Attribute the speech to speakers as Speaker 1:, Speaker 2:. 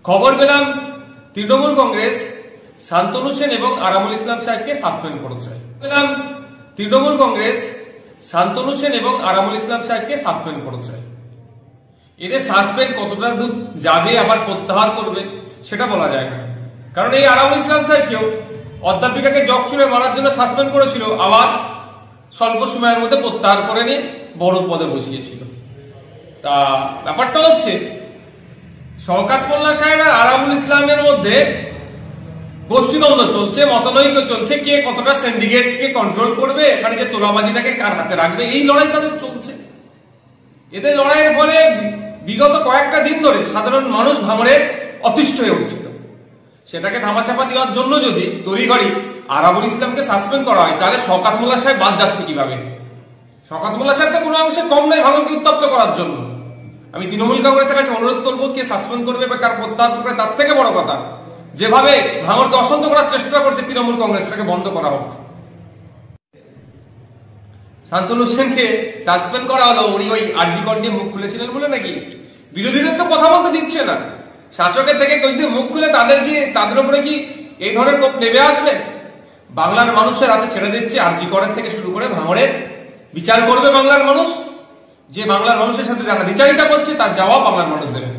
Speaker 1: খবর পেলাম তৃণমূল কংগ্রেস শান্তনু সেন এবং আরামুল ইসলাম সাহেবকে সাসপেন্ড করেছে। পেলাম তৃণমূল কংগ্রেস শান্তনু সেন এবং আরামুল ইসলাম সাহেবকে সাসপেন্ড করেছে। এদের সাসপেন্ড কতটা দূর যাবে আবার প্রত্যাহার করবে সেটা বলা যায় না, কারণ এই আরামুল ইসলাম সাহেবকেও অধ্যাপিকাকে জগ ছুড়ে মারার জন্য সাসপেন্ড করেছিল, আবার স্বল্প সময়ের মধ্যে প্রত্যাহার করে নিয়ে বড় পদে বসিয়েছিল। তা ব্যাপারটা হচ্ছে শওকত মোল্লা সাহেব আর আরামুল ইসলামের মধ্যে গোষ্ঠীদ্বন্দ্ব চলছে, মতনৈক্য চলছে, কে কতটা সিন্ডিকেটকে কন্ট্রোল করবে, এখানে যে তোলাবাজিটাকে কার হাতে রাখবে, এই লড়াই তাদের চলছে। এদের লড়াইয়ের ফলে বিগত কয়েকটা দিন ধরে সাধারণ মানুষ ভাঙড়ের অতিষ্ঠ হয়ে উঠছিল। সেটাকে ধামাচাপা দেওয়ার জন্য যদি তড়িঘড়ি আরামুল ইসলামকে সাসপেন্ড করা হয়, তাহলে শওকত মোল্লা সাহেব বাদ যাচ্ছে কিভাবে? শওকত মোল্লা সাহেব তো কোনো অংশে কম নয় ভাঙড়কে উত্তপ্ত করার জন্য। আমি তৃণমূল কংগ্রেসের কাছে অনুরোধ করবো, কে সাসপেন্ড করবে বা কার প্রত্যাহার করবে, তার থেকে বড় কথা যেভাবে ভাঙড়কে অশান্ত করার চেষ্টা করছে তৃণমূল কংগ্রেস, সেটাকে বন্ধ করা হোক। শান্তনু সেনকে সাসপেন্ড করা হলো উনি ওই আরজি কর নিয়ে মুখ খুলেছিলেন বলে নাকি? বিরোধীদের তো কথা বলতে দিচ্ছে না, শাসকের থেকে যদি মুখ খুলে তাদের উপরে কি এই ধরনের কোপ নেমে আসবে? বাংলার মানুষের হাতে ছেড়ে দিচ্ছে আরজি করের থেকে শুরু করে ভাঙড়ের বিচার করবে বাংলার মানুষ। যে বাংলার মানুষের সাথে যারা বিচারিতা করছে তার জবাব বাংলার মানুষ দেবে।